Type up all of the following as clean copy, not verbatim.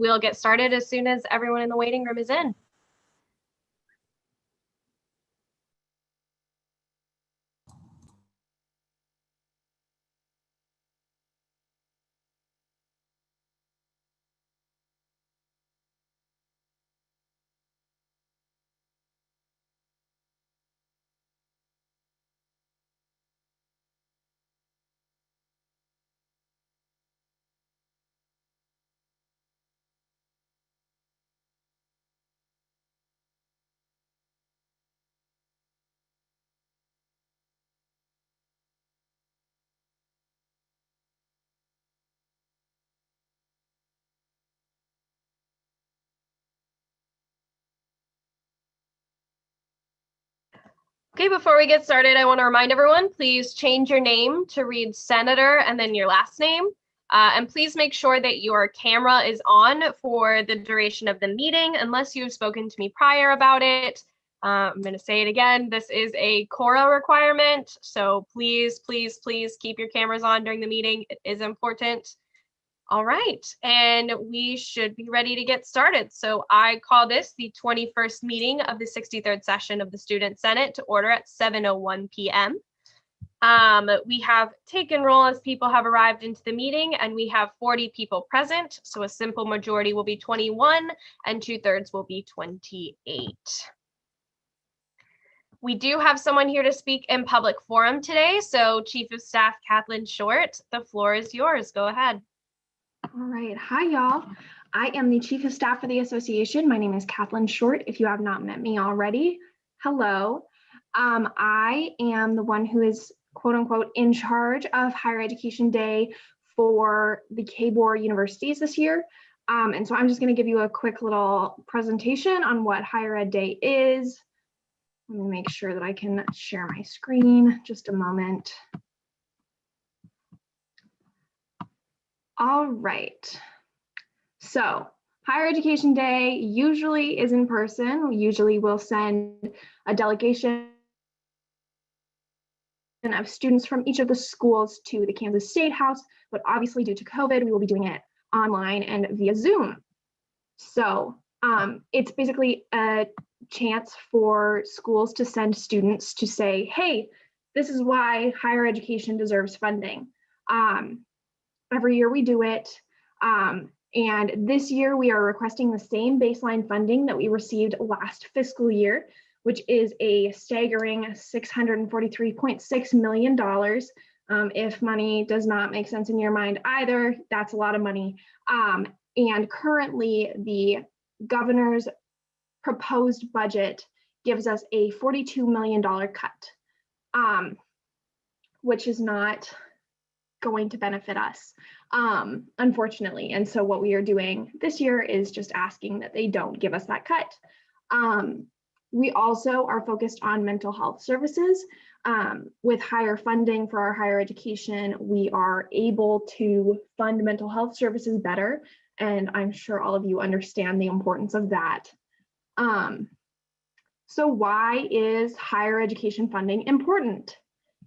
we'll get started as soon as everyone in the waiting room is in. Okay, before we get started, I want to remind everyone, please change your name to read Senator and then your last name. And please make sure that your camera is on for the duration of the meeting, unless you've spoken to me prior about it. I'm going to say it again. This is a Cora requirement. So please, please, please keep your cameras on during the meeting. It is important. All right, and we should be ready to get started. So I call this the 21st meeting of the 63rd session of the Student Senate to order at 7:01 p.m. We have taken roll as people have arrived into the meeting, and we have 40 people present. So a simple majority will be 21 and 2/3 will be 28. We do have someone here to speak in public forum today. So Chief of Staff Kathleen Short, the floor is yours. Go ahead. All right. Hi, y'all. I am the Chief of Staff for the Association. My name is Kathleen Short, if you have not met me already. Hello. I am the one who is, quote unquote, in charge of Higher Education Day for the KBOR universities this year. And so I'm just going to give you a quick little presentation on what Higher Ed Day is. Let me make sure that I can share my screen. Just a moment. All right, so Higher Education Day usually is in person. We usually will send a delegation of students from each of the schools to the Kansas State House, but obviously due to COVID, we will be doing it online and via Zoom. So it's basically a chance for schools to send students to say, hey, this is why higher education deserves funding. Every year we do it, and this year we are requesting the same baseline funding that we received last fiscal year, which is a staggering $643.6 million. If money does not make sense in your mind either, that's a lot of money. And currently the governor's proposed budget gives us a $42 million cut, which is not going to benefit us, unfortunately. And so what we are doing this year is just asking that they don't give us that cut. We also are focused on mental health services. With higher funding for our higher education, we are able to fund mental health services better. And I'm sure all of you understand the importance of that. So why is higher education funding important?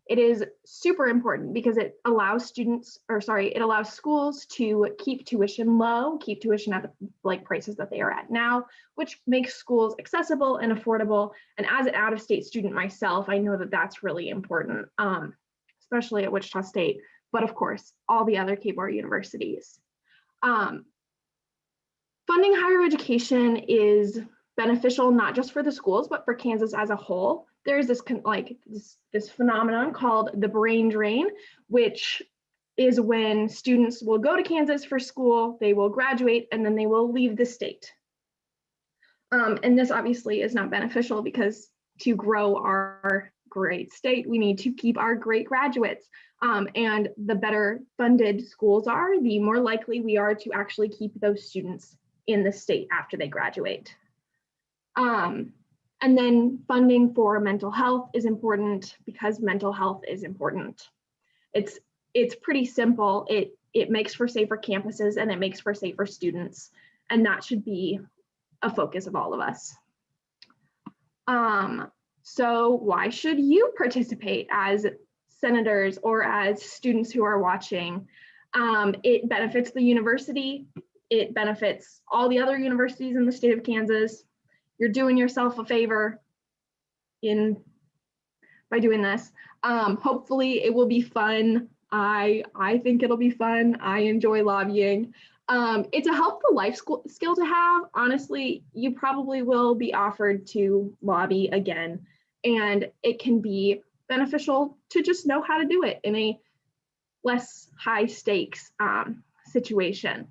It is super important because it allows schools to keep tuition low, keep tuition at like prices that they are at now, which makes schools accessible and affordable. And as an out-of-state student myself, I know that that's really important, especially at Wichita State, but of course, all the other KBOR universities. Funding higher education is beneficial not just for the schools, but for Kansas as a whole. There's this phenomenon called the brain drain, which is when students will go to Kansas for school, they will graduate, and then they will leave the state. And this obviously is not beneficial because to grow our great state, we need to keep our great graduates. And the better funded schools are, the more likely we are to actually keep those students in the state after they graduate. And then funding for mental health is important because mental health is important. It's pretty simple. It makes for safer campuses and it makes for safer students. And that should be a focus of all of us. So why should you participate as senators or as students who are watching? It benefits the university. it benefits all the other universities in the state of Kansas. You're doing yourself a favor by doing this. Hopefully it will be fun. I think it'll be fun. I enjoy lobbying. It's a helpful life skill to have. Honestly, you probably will be offered to lobby again, and it can be beneficial to just know how to do it in a less high stakes situation.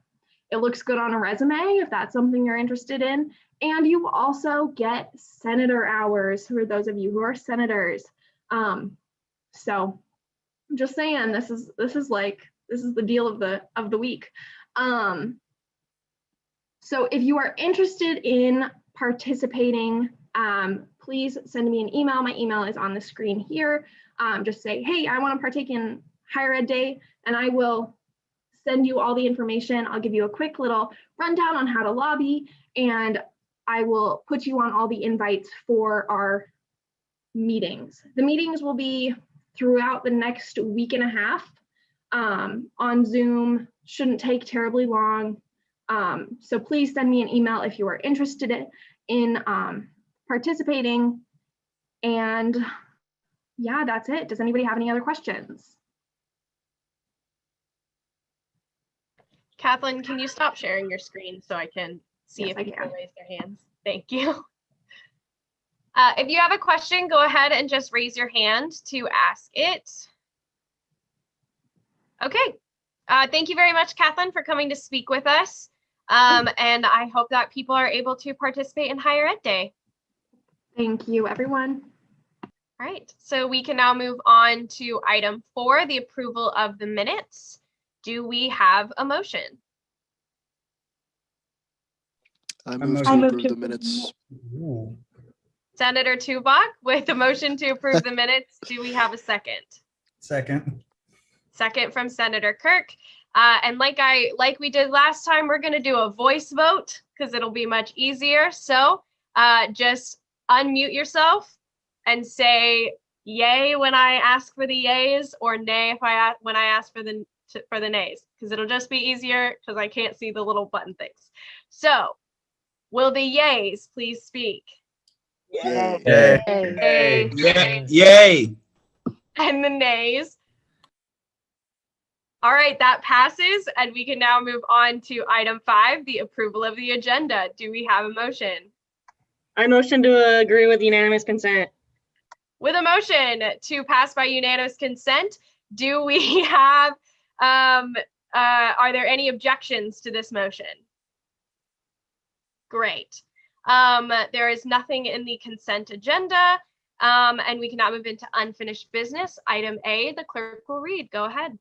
It looks good on a resume if that's something you're interested in. And you also get senator hours for those of you who are senators. So I'm just saying, this is the deal of the week. So if you are interested in participating, please send me an email. My email is on the screen here. Just say, hey, I want to partake in Higher Ed Day, and I will send you all the information. I'll give you a quick little rundown on how to lobby, and I will put you on all the invites for our meetings. The meetings will be throughout the next week and a half on Zoom. Shouldn't take terribly long. So please send me an email if you are interested in participating. And yeah, that's it. Does anybody have any other questions? Kathleen, can you stop sharing your screen so I can see Yes, if people raise their hands? Thank you. If you have a question, go ahead and just raise your hand to ask it. Okay. Thank you very much, Kathleen, for coming to speak with us. And I hope that people are able to participate in Higher Ed Day. Thank you, everyone. All right, so we can now move on to item 4, the approval of the minutes. Do we have a motion? I move to approve the minutes. Senator Tubak with a motion to approve the minutes. Do we have a second? Second. Second from Senator Kirk. And like we did last time, we're going to do a voice vote because it'll be much easier. So just unmute yourself and say yay when I ask for the yays, or nay when I ask for the nays, because it'll just be easier because I can't see the little button things. So will the yays please speak? Yay. Yay. Yay. Yay. And the nays? All right, that passes, and we can now move on to item 5, the approval of the agenda. Do we have a motion? I motion to agree with unanimous consent. With a motion to pass by unanimous consent, do we have, are there any objections to this motion? Great. There is nothing in the consent agenda, and we can now move into unfinished business. Item A, the clerk will read. Go ahead.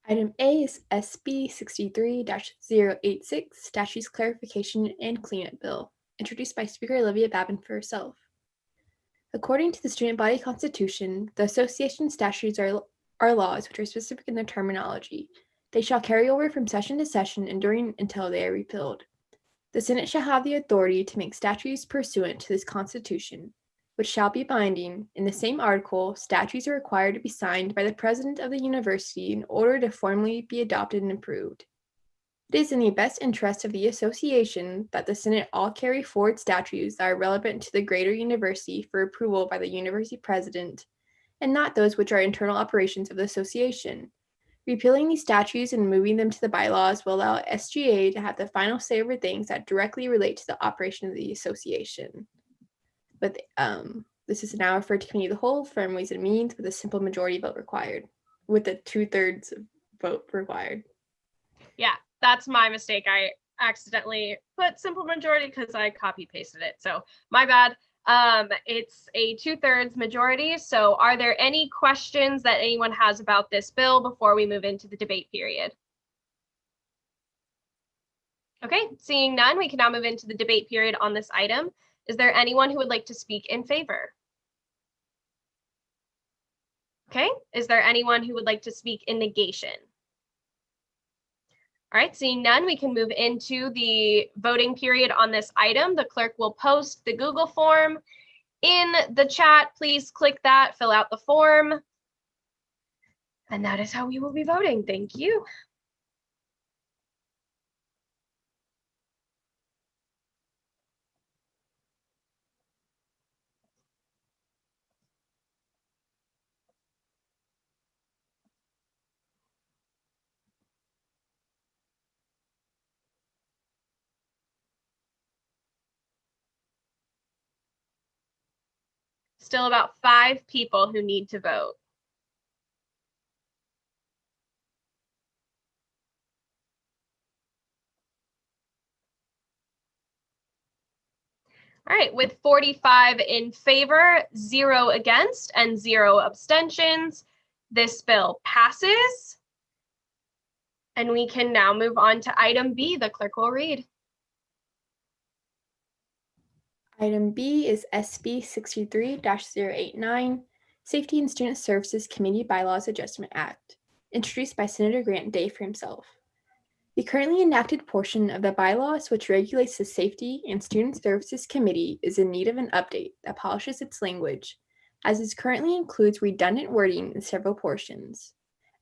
Item A is SB 63-086, Statutes Clarification and Cleanup Bill, introduced by Speaker Olivia Babin for herself. According to the Student Body Constitution, the association statutes are laws which are specific in their terminology. They shall carry over from session to session, enduring until they are repealed. The Senate shall have the authority to make statutes pursuant to this Constitution, which shall be binding. In the same article, statutes are required to be signed by the president of the university in order to formally be adopted and approved. It is in the best interest of the association that the Senate all carry forward statutes that are relevant to the greater university for approval by the university president, and not those which are internal operations of the association. Repealing these statutes and moving them to the bylaws will allow SGA to have the final say over things that directly relate to the operation of the association. But this is now referred to committee of the whole for Ways and Means with a simple majority vote required, with a 2/3 vote required. Yeah, that's my mistake. I accidentally put simple majority because I copy pasted it. So my bad. It's a 2/3 majority. So are there any questions that anyone has about this bill before we move into the debate period? Okay, seeing none, we can now move into the debate period on this item. Is there anyone who would like to speak in favor? Okay, is there anyone who would like to speak in negation? All right, seeing none, we can move into the voting period on this item. The clerk will post the Google form in the chat. Please click that, fill out the form. And that is how we will be voting. Thank you. still about 5 people who need to vote. All right, with 45 in favor, 0 against, and 0 abstentions, this bill passes. And we can now move on to item B. The clerk will read. Item B is SB 63-089, Safety and Student Services Committee Bylaws Adjustment Act, introduced by Senator Grant Day for himself. The currently enacted portion of the bylaws which regulates the Safety and Student Services Committee is in need of an update that polishes its language, as it currently includes redundant wording in several portions.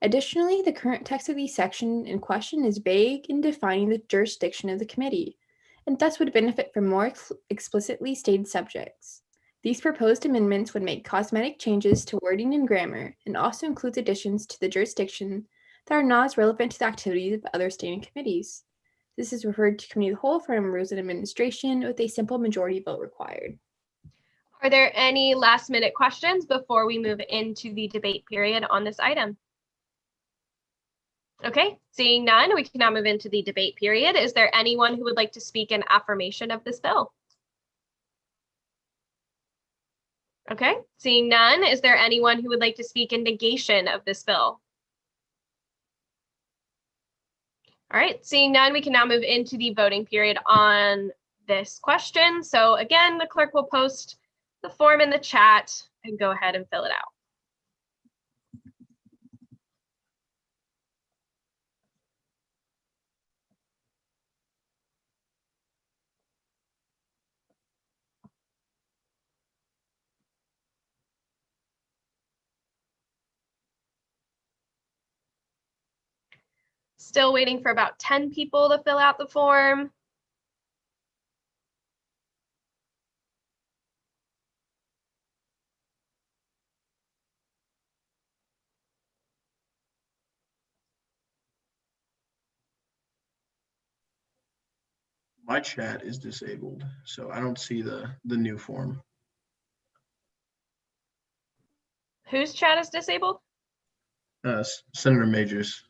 Additionally, the current text of the section in question is vague in defining the jurisdiction of the committee, and thus would benefit from more explicitly stated subjects. These proposed amendments would make cosmetic changes to wording and grammar, and also includes additions to the jurisdiction that are not as relevant to the activities of other standing committees. This is referred to Committee of the Whole from Rules and Administration with a simple majority vote required. Are there any last-minute questions before we move into the debate period on this item? Okay, seeing none, we can now move into the debate period. Is there anyone who would like to speak in affirmation of this bill? Okay, seeing none, is there anyone who would like to speak in negation of this bill? All right, seeing none, we can now move into the voting period on this question. So again, the clerk will post the form in the chat and go ahead and fill it out. Still waiting for about 10 people to fill out the form. My chat is disabled, so I don't see the new form. Whose chat is disabled? Senator Majors.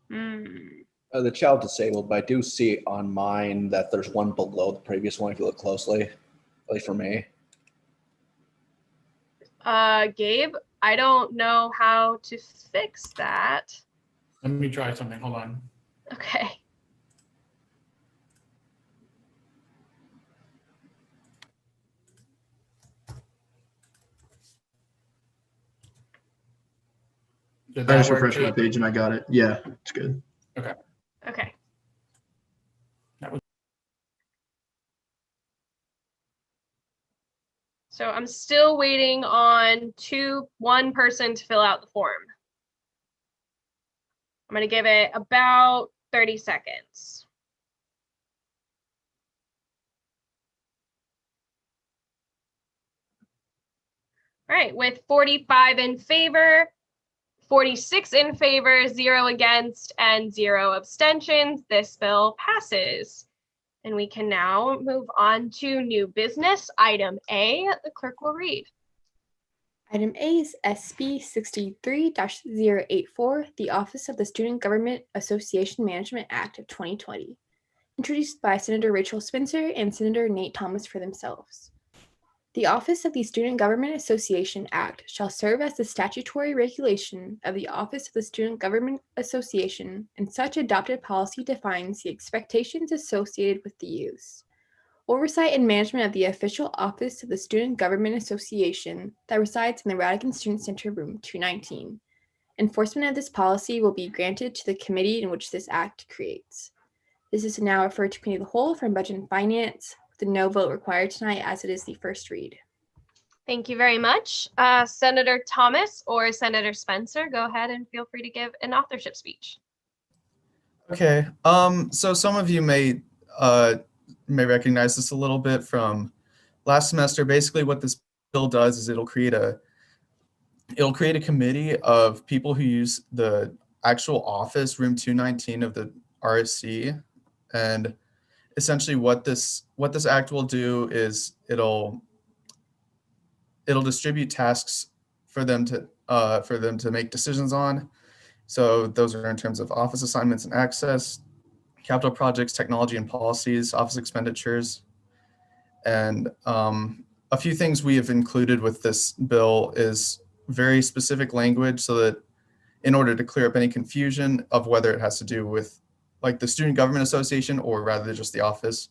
The child disabled, but I do see on mine that there's one below the previous one if you look closely, at least for me. Gabe, I don't know how to fix that. Let me try something. Hold on. Okay. Did I that just work? refreshed my page and I got it. Yeah, it's good. Okay. Okay. That was So I'm still waiting on one person to fill out the form. I'm going to give it about 30 seconds. All right, with 45 in favor, 46 in favor, 0 against, and 0 abstentions, this bill passes. And we can now move on to new business. Item A, the clerk will read. Item A is SB 63-084, the Office of the Student Government Association Management Act of 2020, introduced by Senator Rachel Spencer and Senator Nate Thomas for themselves. The Office of the Student Government Association Act shall serve as the statutory regulation of the Office of the Student Government Association, and such adopted policy defines the expectations associated with the use, oversight and management of the official office of the Student Government Association that resides in the Radigan Student Center, Room 219. Enforcement of this policy will be granted to the committee in which this act creates. This is now referred to Committee of the Whole from Budget and Finance, with no vote required tonight as it is the first read. Thank you very much. Senator Thomas or Senator Spencer, go ahead and feel free to give an authorship speech. Okay, so some of you may recognize this a little bit from last semester. Basically what this bill does is it'll create a committee of people who use the actual office, room 219 of the RSC. And essentially what this act will do is it'll it'll distribute tasks for them to make decisions on. So those are in terms of office assignments and access, capital projects, technology and policies, office expenditures. And a few things we have included with this bill is very specific language so that in order to clear up any confusion of whether it has to do with like the Student Government Association or rather just the office,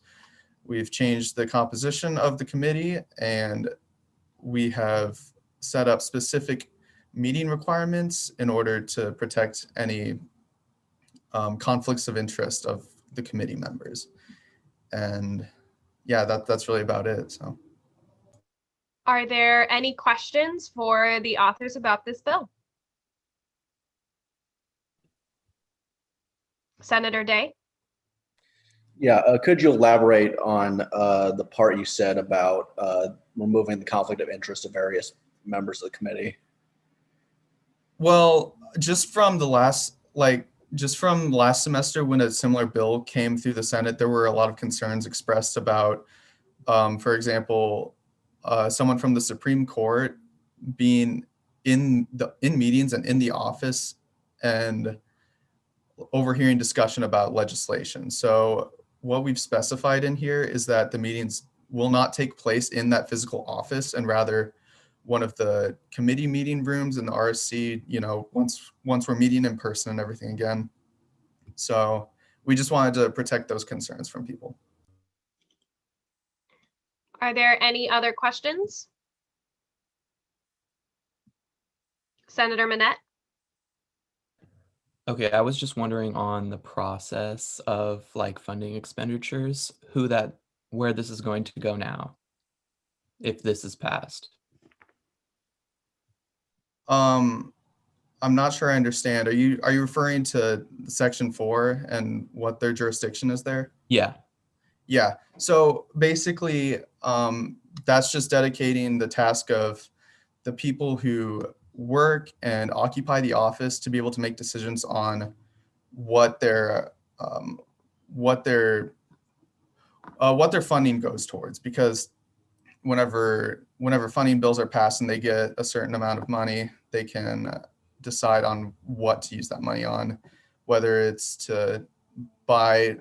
we've changed the composition of the committee, and we have set up specific meeting requirements in order to protect any conflicts of interest of the committee members. And yeah, that's really about it. So, Are there any questions for the authors about this bill? Senator Day? Yeah, could you elaborate on the part you said about removing the conflict of interest of various members of the committee? well, just from last semester when a similar bill came through the Senate, there were a lot of concerns expressed about, for example, someone from the Supreme Court being in meetings and in the office and overhearing discussion about legislation. So what we've specified in here is that the meetings will not take place in that physical office, and rather one of the committee meeting rooms in the RSC, once we're meeting in person and everything again. So we just wanted to protect those concerns from people. Are there any other questions? Senator Manette? Okay, I was just wondering on the process of like funding expenditures, where this is going to go now, if this is passed. I'm not sure I understand. Are you referring to Section 4 and what their jurisdiction is there? Yeah. Yeah. So basically, that's just dedicating the task of the people who work and occupy the office to be able to make decisions on what their funding goes towards. Because whenever funding bills are passed and they get a certain amount of money, they can decide on what to use that money on, whether it's to buy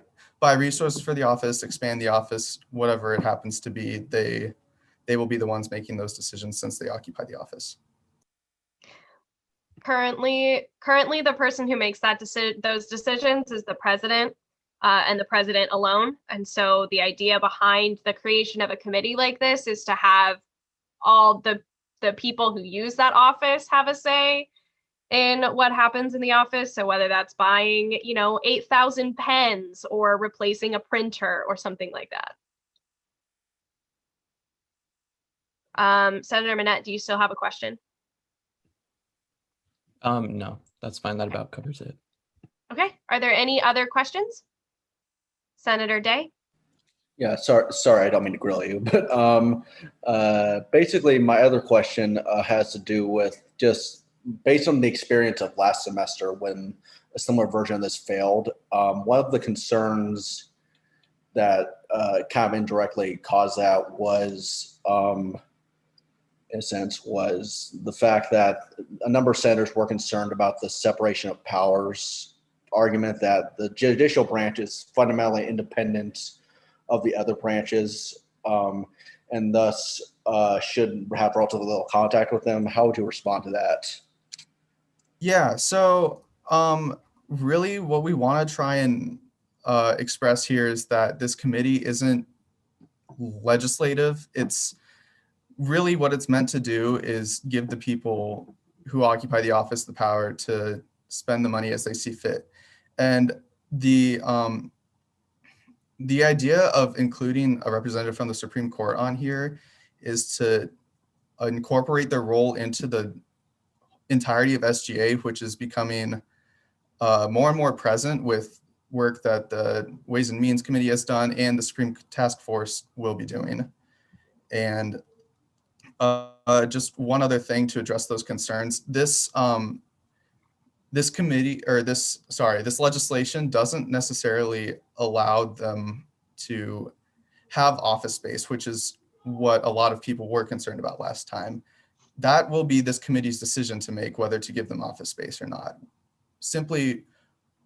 resources for the office, expand the office, whatever it happens to be. They will be the ones making those decisions since they occupy the office. Currently, the person who makes those decisions is the president, and the president alone. And so the idea behind the creation of a committee like this is to have all the people who use that office have a say in what happens in the office. So whether that's buying, 8,000 pens or replacing a printer or something like that. Senator Manette, do you still have a question? No, that's fine. That about covers it. Okay. Are there any other questions? Senator Day? Yeah, sorry, I don't mean to grill you, but basically my other question has to do with just based on the experience of last semester when a similar version of this failed. One of the concerns that kind of indirectly caused that was, in a sense, was the fact that a number of senators were concerned about the separation of powers argument, that the judicial branch is fundamentally independent of the other branches, and thus should have relatively little contact with them. How would you respond to that? Yeah, so really what we want to try and express here is that this committee isn't legislative. It's really what it's meant to do is give the people who occupy the office the power to spend the money as they see fit. And the idea of including a representative from the Supreme Court on here is to incorporate their role into the entirety of SGA, which is becoming more and more present with work that the Ways and Means Committee has done and the Supreme Task Force will be doing. And just one other thing to address those concerns. This legislation doesn't necessarily allow them to have office space, which is what a lot of people were concerned about last time. That will be this committee's decision to make whether to give them office space or not. Simply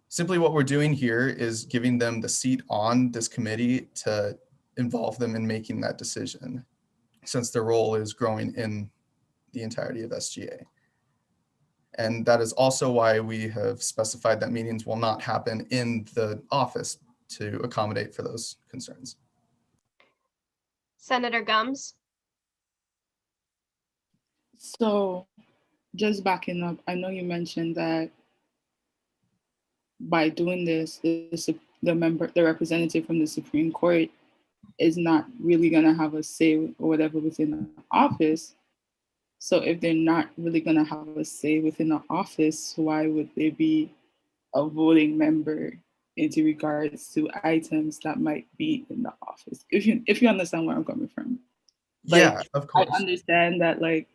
what we're doing here is giving them the seat on this committee to involve them in making that decision, since their role is growing in the entirety of SGA. And that is also why we have specified that meetings will not happen in the office to accommodate for those concerns. Senator Gums. So just backing up, I know you mentioned that by doing this, the representative from the Supreme Court is not really going to have a say or whatever within the office. So if they're not really going to have a say within the office, why would they be a voting member into regards to items that might be in the office? If you understand where I'm coming from. Yeah, of course. I understand that, like,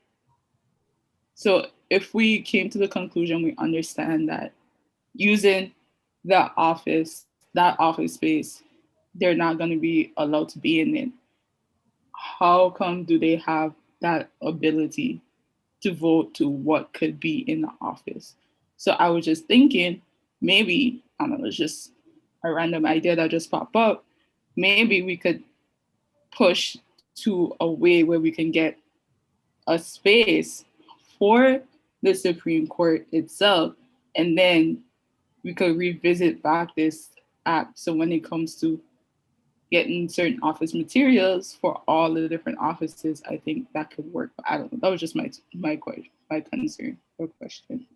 so if we came to the conclusion, we understand that using that office space, they're not going to be allowed to be in it. How come do they have that ability to vote to what could be in the office? So I was just thinking, maybe, I don't know, it's just a random idea that just popped up. Maybe we could push to a way where we can get a space for the Supreme Court itself, and then we could revisit back this act. So when it comes to getting certain office materials for all the different offices, I think that could work. But I don't know. That was just my concern or question.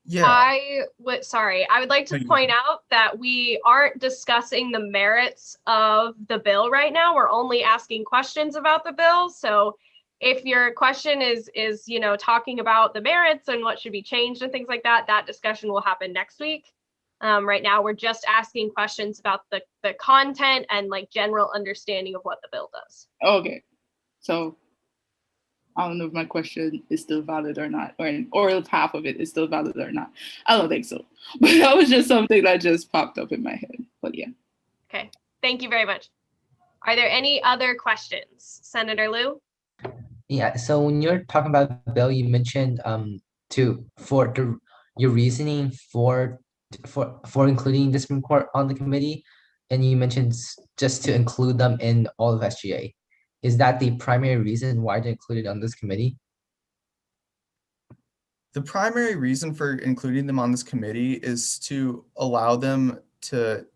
Yeah. I would like to point out that we aren't discussing the merits of the bill right now. We're only asking questions about the bill. So if your question is talking about the merits and what should be changed and things like that, that discussion will happen next week. Right now, we're just asking questions about the content and like general understanding of what the bill does. Okay, so I don't know if my question is still valid or not, or if half of it is still valid or not. I don't think so, but that was just something that just popped up in my head. But yeah. Okay, thank you very much. Are there any other questions, Senator Liu? Yeah. So when you're talking about the bill, you mentioned your reasoning for including the Supreme Court on the committee, and you mentioned just to include them in all of SGA. Is that the primary reason why they're included on this committee? The primary reason for including them on this committee is to allow them to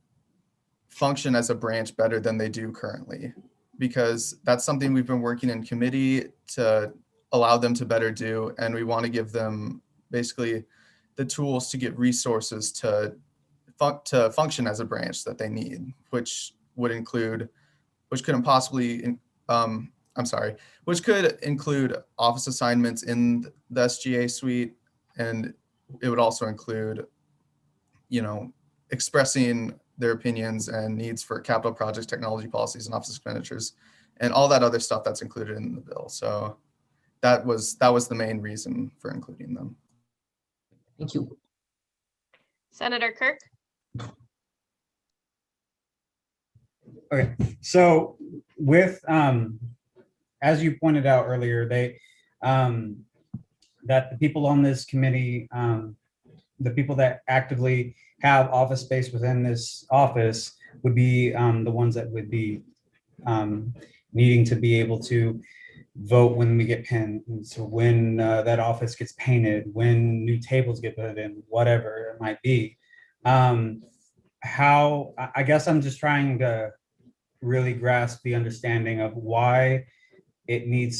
function as a branch better than they do currently, because that's something we've been working in committee to allow them to better do, and we want to give them basically the tools to get resources to function as a branch that they need, which could include office assignments in the SGA suite, and it would also include, expressing their opinions and needs for capital projects, technology policies, and office expenditures, and all that other stuff that's included in the bill. So that was the main reason for including them. Thank you. Senator Kirk? Okay, so with as you pointed out earlier, they that the people on this committee, the people that actively have office space within this office would be the ones that would be needing to be able to vote when we get pins, so when that office gets painted, when new tables get put in, whatever it might be. I guess I'm just trying to really grasp the understanding of why a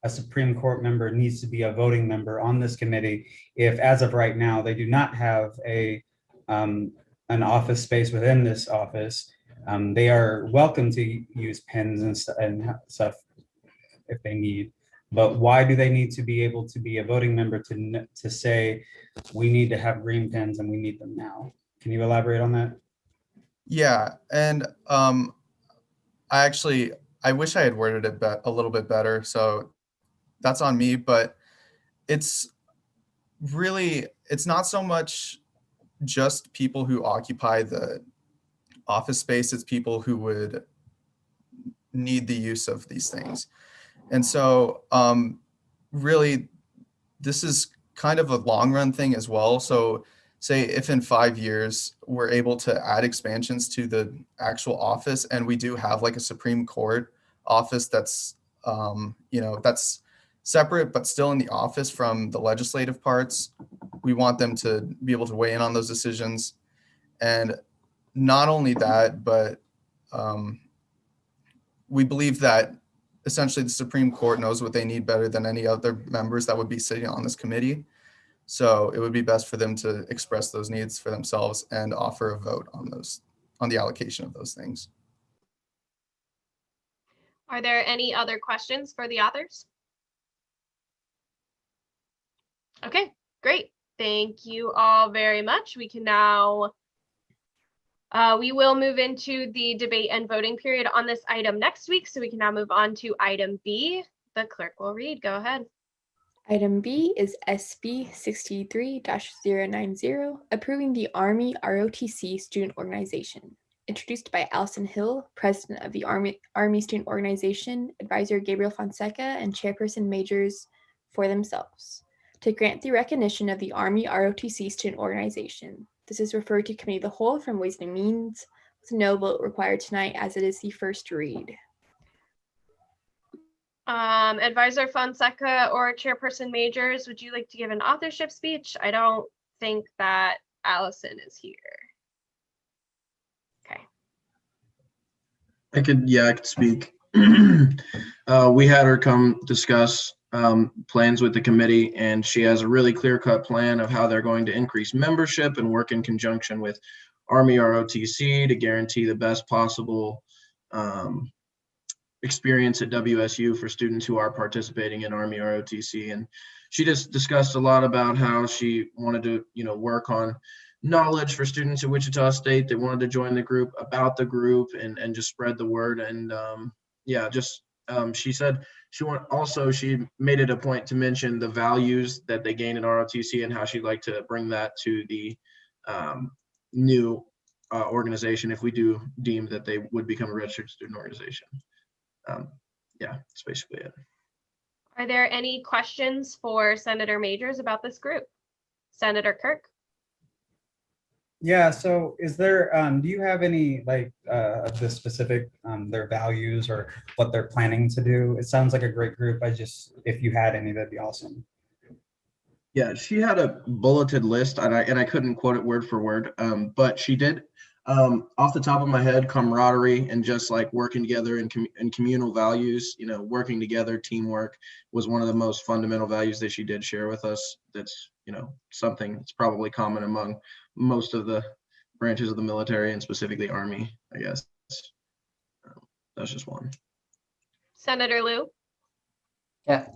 Supreme Court member needs to be a voting member on this committee if, as of right now, they do not have an office space within this office. They are welcome to use pens and stuff if they need, but why do they need to be able to be a voting member to say we need to have green pens and we need them now? Can you elaborate on that? Yeah, and I wish I had worded it a little bit better, so that's on me, but it's not so much just people who occupy the office space, it's people who would need the use of these things. And so really, this is kind of a long run thing as well. So say if in 5 years we're able to add expansions to the actual office, and we do have like a Supreme Court office that's that's separate but still in the office from the legislative parts, we want them to be able to weigh in on those decisions. And not only that, but we believe that essentially the Supreme Court knows what they need better than any other members that would be sitting on this committee. So it would be best for them to express those needs for themselves and offer a vote on the allocation of those things. Are there any other questions for the authors? Okay, great. Thank you all very much. We can now, we will move into the debate and voting period on this item next week. So we can now move on to item B. The clerk will read. Go ahead. Item B is SB 63-090, approving the Army ROTC Student Organization. Introduced by Allison Hill, President of the Army Student Organization, Advisor Gabriel Fonseca, and Chairperson Majors for themselves, to grant the recognition of the Army ROTC Student Organization. This is referred to Committee of the Whole from Ways and Means, with no vote required tonight as it is the first read. Advisor Fonseca or Chairperson Majors, would you like to give an authorship speech? I don't think that Allison is here. Okay. I could speak. We had her come discuss plans with the committee, and she has a really clear-cut plan of how they're going to increase membership and work in conjunction with Army ROTC to guarantee the best possible experience at WSU for students who are participating in Army ROTC. And she just discussed a lot about how she wanted to, work on knowledge for students at Wichita State that wanted to join the group, about the group, and just spread the word. And she said she made it a point to mention the values that they gain in ROTC and how she'd like to bring that to the new organization if we do deem that they would become a registered student organization. That's basically it. Are there any questions for Senator Majors about this group? Senator Kirk? Yeah, so is there, do you have any of the specific, their values or what they're planning to do? It sounds like a great group. If you had any, that'd be awesome. Yeah, she had a bulleted list, and I couldn't quote it word for word, but she did, off the top of my head, camaraderie and just like working together and communal values, working together, teamwork was one of the most fundamental values that she did share with us. That's, something that's probably common among most of the branches of the military and specifically Army, I guess. That's just one. Senator Liu? Yeah.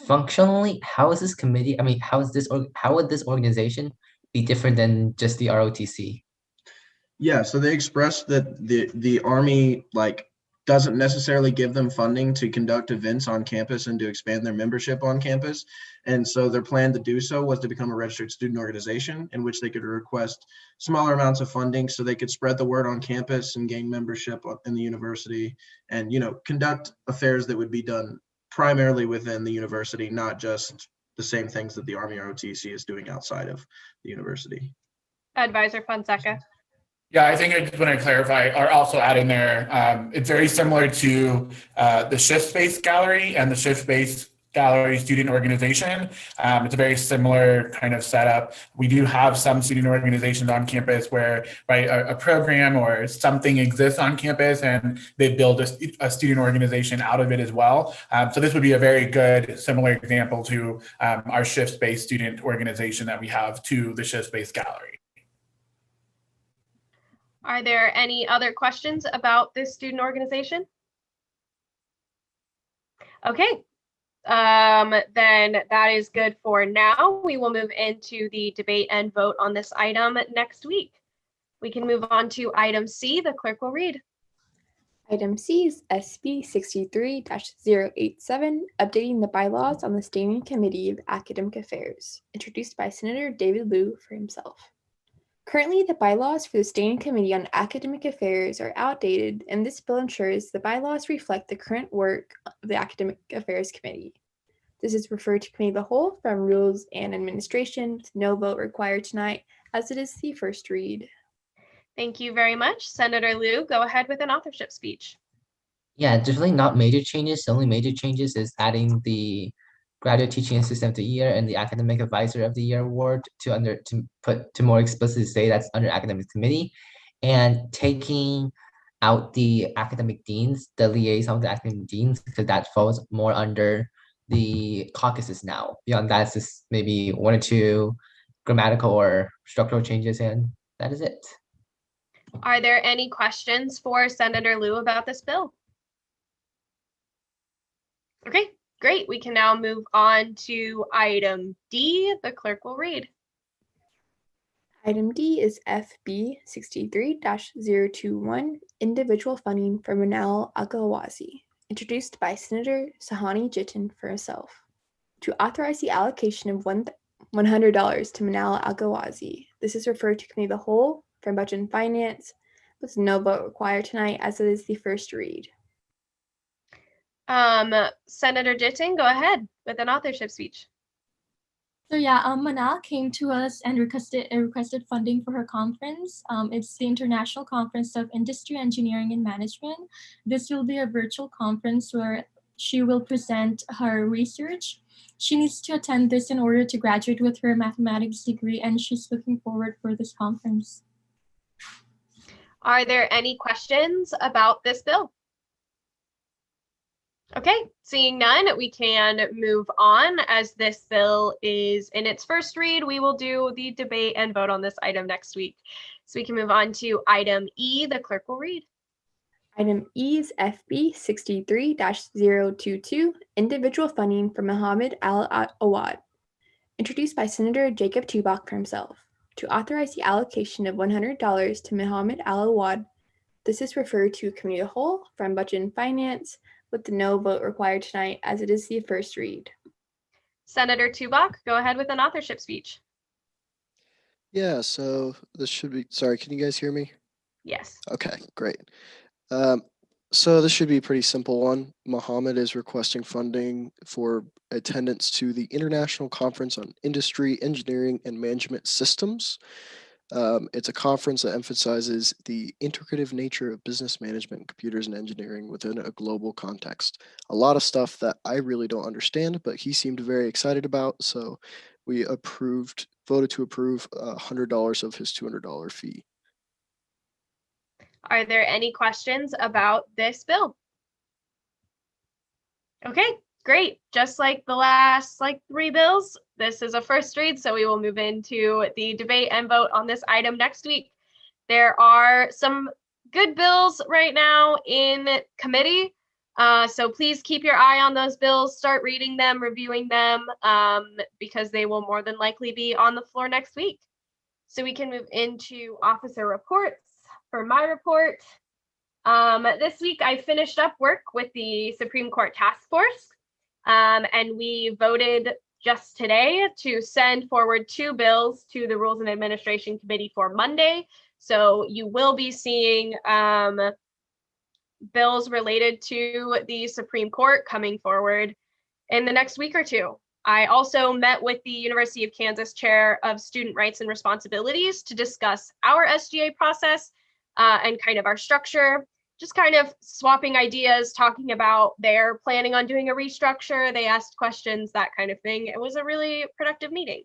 Functionally, how is this committee? I mean, how would this organization be different than just the ROTC? Yeah, so they expressed that the Army doesn't necessarily give them funding to conduct events on campus and to expand their membership on campus. And so their plan to do so was to become a registered student organization in which they could request smaller amounts of funding so they could spread the word on campus and gain membership in the university and, conduct affairs that would be done primarily within the university, not just the same things that the Army ROTC is doing outside of the university. Advisor Fonseca? Yeah, I think I just want to clarify, or also add in there, it's very similar to the Shift Space Gallery and the Shift Space Gallery Student Organization. It's a very similar kind of setup. We do have some student organizations on campus where a program or something exists on campus and they build a student organization out of it as well. So this would be a very good similar example to our Shift Space student organization that we have to the Shift Space Gallery. Are there any other questions about this student organization? Okay, then that is good for now. We will move into the debate and vote on this item next week. We can move on to item C. The clerk will read. Item C is SB 63-087, updating the bylaws on the Standing Committee of Academic Affairs, introduced by Senator David Liu for himself. Currently, the bylaws for the Standing Committee on Academic Affairs are outdated, and this bill ensures the bylaws reflect the current work of the Academic Affairs Committee. This is referred to Committee of the Whole from Rules and Administration, with no vote required tonight, as it is the first read. Thank you very much. Senator Liu, go ahead with an authorship speech. Yeah, definitely not major changes. The only major changes is adding the Graduate Teaching Assistant of the Year and the Academic Advisor of the Year award to more explicitly say that's under Academic Committee, and taking out the academic deans, the liaison of the academic deans, because that falls more under the caucuses now. Beyond that, it's just maybe one or two grammatical or structural changes, and that is it. Are there any questions for Senator Liu about this bill? Okay, great. We can now move on to item D. The clerk will read. Item D is FB 63-021, Individual Funding for Manal Alkawazi, introduced by Senator Sahani Jitten for herself. To authorize the allocation of $100 to Manal Alkawazi. This is referred to Committee of the Whole from Budget and Finance, with no vote required tonight, as it is the first read. Senator Jitten, go ahead with an authorship speech. So yeah, Manal came to us and requested funding for her conference. It's the International Conference of Industry, Engineering, and Management. This will be a virtual conference where she will present her research. She needs to attend this in order to graduate with her mathematics degree, and she's looking forward for this conference. Are there any questions about this bill? Okay, seeing none, we can move on. As this bill is in its first read, we will do the debate and vote on this item next week. So we can move on to item E. The clerk will read. Item E is FB 63-022, Individual Funding for Muhammad Al-Awad, introduced by Senator Jacob Tubach for himself. To authorize the allocation of $100 to Muhammad Al-Awad. This is referred to Committee of the Whole from Budget and Finance, with no vote required tonight, as it is the first read. Senator Tubach, go ahead with an authorship speech. Yeah, so this should be, sorry, can you guys hear me? Yes. Okay, great. So this should be a pretty simple one. Mohammed is requesting funding for attendance to the International Conference on Industry, Engineering, and Management Systems. It's a conference that emphasizes the integrative nature of business management, computers, and engineering within a global context. A lot of stuff that I really don't understand, but he seemed very excited about, so we voted to approve $100 of his $200 fee. Are there any questions about this bill? Okay, great. Just like the last three bills, this is a first read, so we will move into the debate and vote on this item next week. There are some good bills right now in committee, so please keep your eye on those bills, start reading them, reviewing them, because they will more than likely be on the floor next week. So we can move into officer reports. For my report, this week I finished up work with the Supreme Court Task Force, and we voted just today to send forward two bills to the Rules and Administration Committee for Monday. So you will be seeing bills related to the Supreme Court coming forward in the next week or two. I also met with the University of Kansas Chair of Student Rights and Responsibilities to discuss our SGA process and kind of our structure, just kind of swapping ideas, talking about they're planning on doing a restructure. They asked questions, that kind of thing. It was a really productive meeting.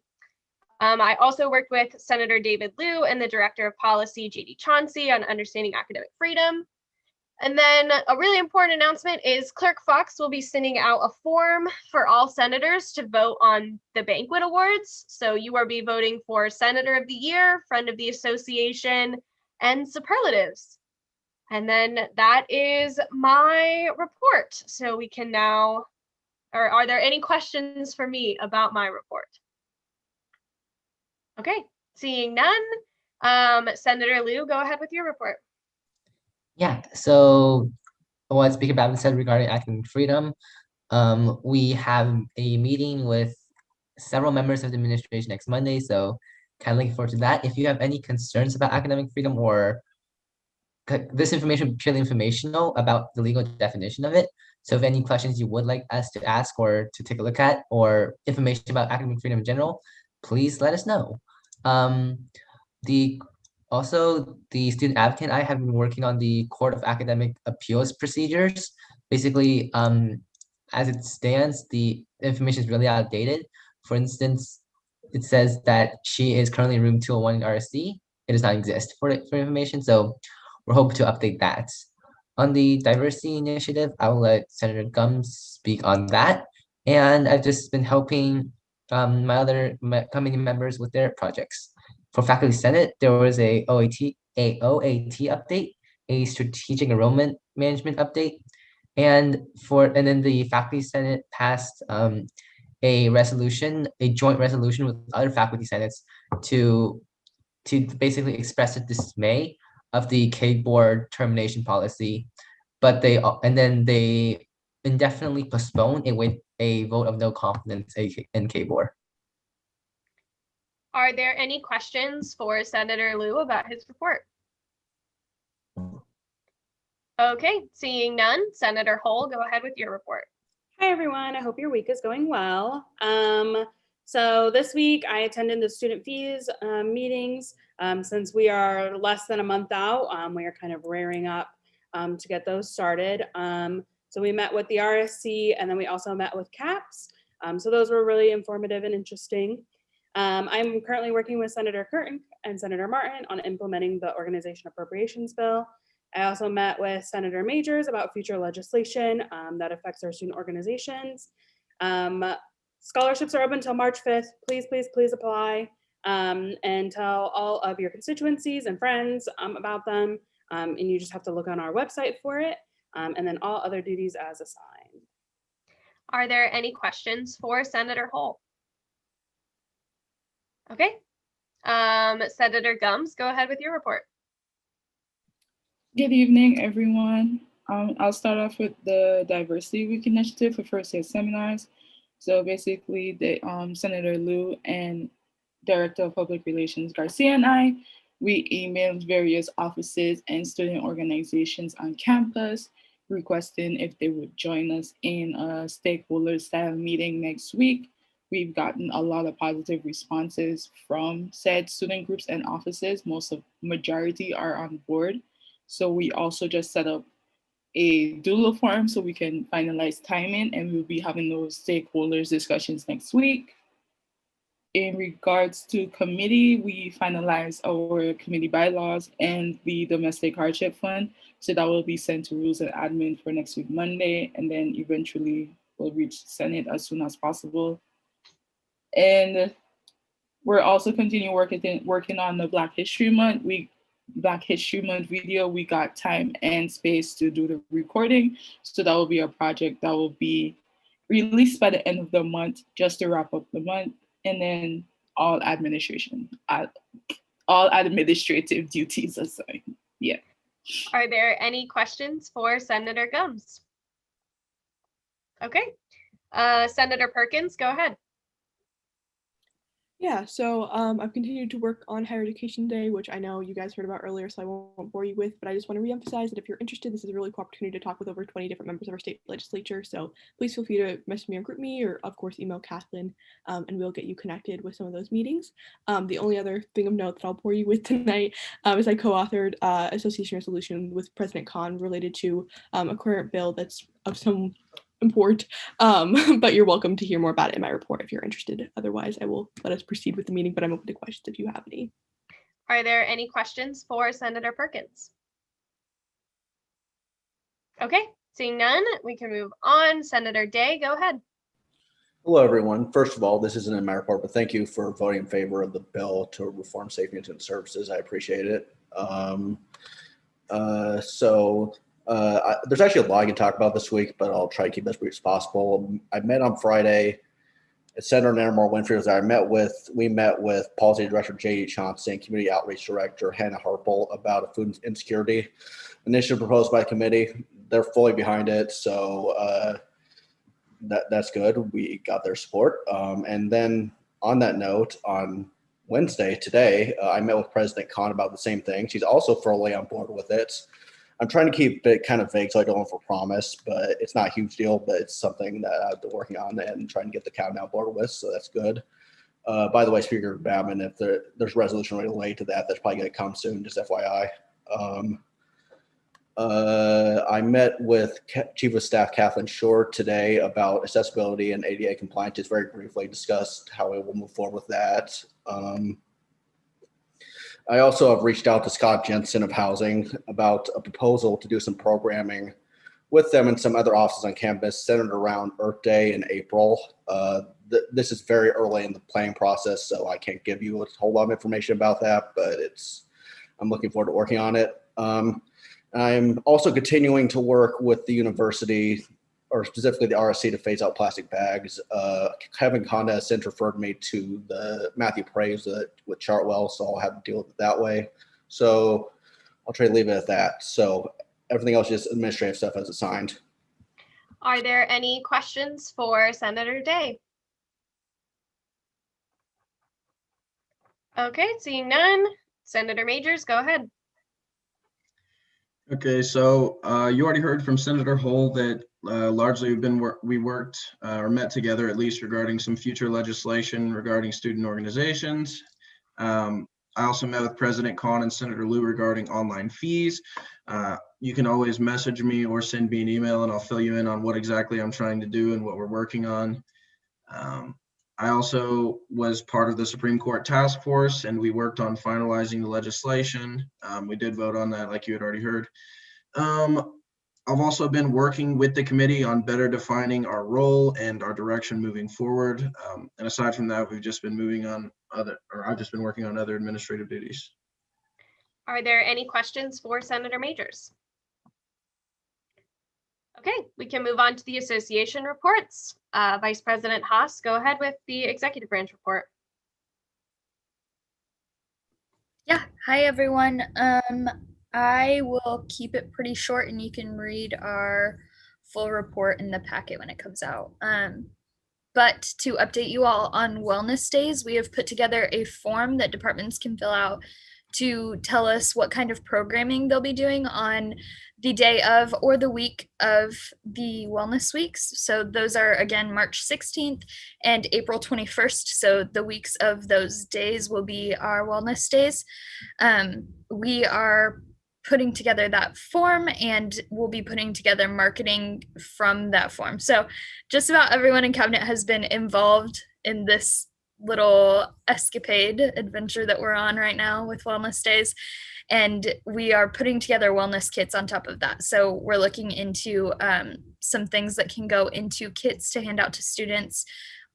I also worked with Senator David Liu and the Director of Policy, J.D. Chauncey, on understanding academic freedom. And then a really important announcement is Clerk Fox will be sending out a form for all senators to vote on the banquet awards. So you will be voting for Senator of the Year, Friend of the Association, and superlatives. And then that is my report. So we can now, or are there any questions for me about my report? Okay, seeing none. Senator Liu, go ahead with your report. Yeah, so what Speaker Babin said regarding academic freedom, we have a meeting with several members of the administration next Monday, so kind of looking forward to that. If you have any concerns about academic freedom or this information purely informational about the legal definition of it. So if any questions you would like us to ask or to take a look at, or information about academic freedom in general, please let us know. The student advocate and I have been working on the Court of Academic Appeals procedures. Basically, as it stands, the information is really outdated. For instance, it says that she is currently in room 201 in RSC. It does not exist for information, so we're hoping to update that. On the diversity initiative, I will let Senator Gums speak on that. And I've just been helping my other committee members with their projects. For Faculty Senate, there was a OAT update, a strategic enrollment management update, and then the Faculty Senate passed a joint resolution with other faculty senates to basically express a dismay of the K board termination policy, but they indefinitely postponed it with a vote of no confidence in K board. Are there any questions for Senator Liu about his report? Okay, seeing none, Senator Hull, go ahead with your report. Hi, everyone. I hope your week is going well. So this week I attended the student fees meetings. Since we are less than a month out, we are kind of rearing up to get those started. So we met with the RSC and then we also met with CAPS. So those were really informative and interesting. I'm currently working with Senator Curtin and Senator Martin on implementing the organization appropriations bill. I also met with Senator Majors about future legislation that affects our student organizations. Scholarships are open until March 5th. Please, please, please apply and tell all of your constituencies and friends about them. And you just have to look on our website for it. And then all other duties as assigned. Are there any questions for Senator Hull? Okay. Senator Gums, go ahead with your report. Good evening, everyone. I'll start off with the Diversity Week initiative for first year seminars. So basically, Senator Liu and Director of Public Relations Garcia and I, we emailed various offices and student organizations on campus requesting if they would join us in a stakeholder style meeting next week. We've gotten a lot of positive responses from said student groups and offices. Majority are on board. So we also just set up a doodle form so we can finalize timing, and we'll be having those stakeholders discussions next week. In regards to committee, we finalized our committee bylaws and the domestic hardship fund. So that will be sent to rules and admin for next week, Monday, and then eventually will reach Senate as soon as possible. And we're also continuing working on the Black History Month. Black History Month video, we got time and space to do the recording. So that will be a project that will be released by the end of the month, just to wrap up the month. And then all administrative duties assigned. Yeah. Are there any questions for Senator Gums? Okay. Senator Perkins, go ahead. Yeah, so I've continued to work on Higher Education Day, which I know you guys heard about earlier, so I won't bore you with, but I just want to reemphasize that if you're interested, this is a really cool opportunity to talk with over 20 different members of our state legislature, so please feel free to message me or group me, or of course email Kathleen, and we'll get you connected with some of those meetings. The only other thing of note that I'll bore you with tonight is I co-authored association resolution with President Khan related to a current bill that's of some import, but you're welcome to hear more about it in my report if you're interested. Otherwise, I will let us proceed with the meeting, but I'm open to questions if you have any. Are there any questions for Senator Perkins? Okay, seeing none, we can move on. Senator Day, go ahead. Hello, everyone. First of all, this isn't in my report, but thank you for voting in favor of the bill to reform safety and student services. I appreciate it. There's actually a lot I can talk about this week, but I'll try to keep it as brief as possible. I met on Friday at Senator Nairmore Winfrey was there. We met with Policy Director J.D. Johnson, Community Outreach Director Hannah Harple about a food insecurity initiative proposed by the committee. They're fully behind it, so that's good. We got their support. And then on that note, on Wednesday, today, I met with President Khan about the same thing. She's also fully on board with it. I'm trying to keep it kind of vague so I don't overpromise, but it's not a huge deal, but it's something that I've been working on and trying to get the county on board with, so that's good. By the way, Speaker Babin, if there's resolution related to that, that's probably going to come soon, just FYI. I met with Chief of Staff Kathleen Shore today about accessibility and ADA compliance. Just very briefly discussed how we will move forward with that. I also have reached out to Scott Jensen of Housing about a proposal to do some programming with them and some other offices on campus centered around Earth Day in April. This is very early in the planning process, so I can't give you a whole lot of information about that, but I'm looking forward to working on it. I'm also continuing to work with the university, or specifically the RSC, to phase out plastic bags. Kevin Conda has since referred me to the Matthew Praise with Chartwell, so I'll have to deal with it that way. So I'll try to leave it at that. So everything else is just administrative stuff as assigned. Are there any questions for Senator Day? Okay, seeing none. Senator Majors, go ahead. Okay, so you already heard from Senator Hull that largely we worked or met together at least regarding some future legislation regarding student organizations. I also met with President Khan and Senator Liu regarding online fees. You can always message me or send me an email and I'll fill you in on what exactly I'm trying to do and what we're working on. I also was part of the Supreme Court task force and we worked on finalizing the legislation. We did vote on that, like you had already heard. I've also been working with the committee on better defining our role and our direction moving forward. And aside from that, we've just been I've just been working on other administrative duties. Are there any questions for Senator Majors? Okay, we can move on to the association reports. Vice President Haas, go ahead with the executive branch report. Yeah, hi everyone. I will keep it pretty short and you can read our full report in the packet when it comes out. But to update you all on wellness days, we have put together a form that departments can fill out to tell us what kind of programming they'll be doing on the day of or the week of the wellness weeks. So those are again March 16th and April 21st. So the weeks of those days will be our wellness days. We are putting together that form and we'll be putting together marketing from that form. So just about everyone in cabinet has been involved in this little escapade adventure that we're on right now with wellness days. And we are putting together wellness kits on top of that. So we're looking into some things that can go into kits to hand out to students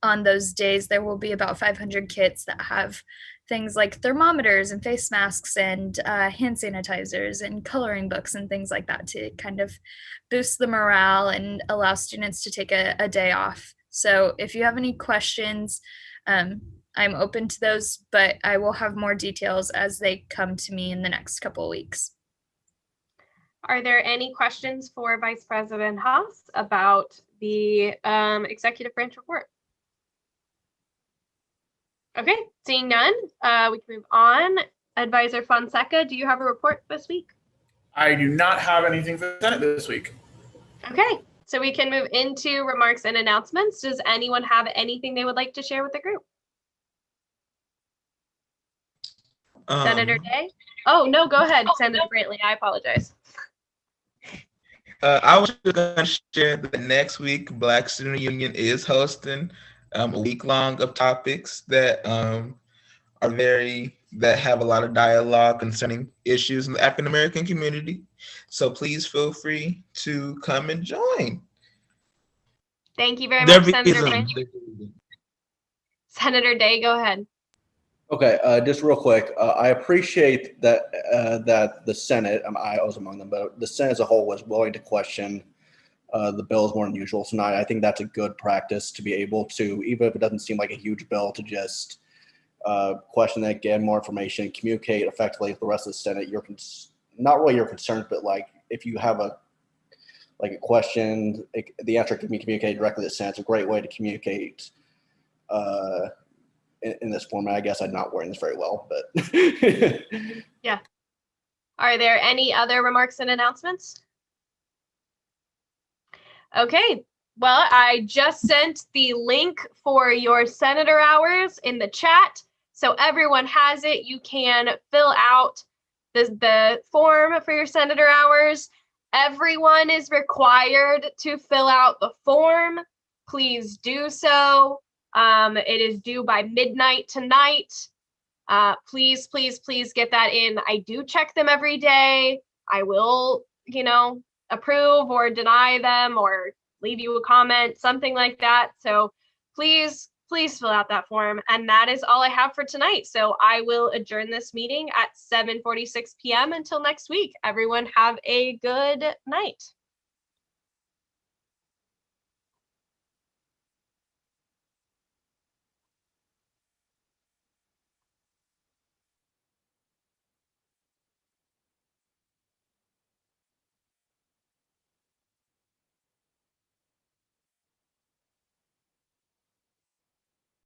on those days. There will be about 500 kits that have things like thermometers and face masks and hand sanitizers and coloring books and things like that to kind of boost the morale and allow students to take a day off. So if you have any questions, I'm open to those, but I will have more details as they come to me in the next couple of weeks. Are there any questions for Vice President Haas about the executive branch report? Okay, seeing none, we can move on. Advisor Fonseca, do you have a report this week? I do not have anything for the Senate this week. Okay, so we can move into remarks and announcements. Does anyone have anything they would like to share with the group? Senator Day? Oh, no, go ahead, Senator Brantley. I apologize. I was just going to share that next week, Black Student Union is hosting a week long of topics that that have a lot of dialogue concerning issues in the African American community. So please feel free to come and join. Thank you very much, Senator Day. Senator Day, go ahead. Okay, just real quick, I appreciate that that the Senate, I was among them, but the Senate as a whole was willing to question the bills more than usual tonight. I think that's a good practice to be able to, even if it doesn't seem like a huge bill, to just question it, get more information, communicate effectively with the rest of the Senate. Not really your concerns, but like if you have a question, the answer can be communicated directly to the Senate. It's a great way to communicate in this format. I guess I'm not wearing this very well, but Yeah. Are there any other remarks and announcements? Okay, well, I just sent the link for your senator hours in the chat. So everyone has it. You can fill out the form for your senator hours. Everyone is required to fill out the form. Please do so. It is due by midnight tonight. Please, please, please get that in. I do check them every day. I will, approve or deny them or leave you a comment, something like that. So please, please fill out that form. And that is all I have for tonight. So I will adjourn this meeting at 7:46 p.m. until next week. Everyone have a good night.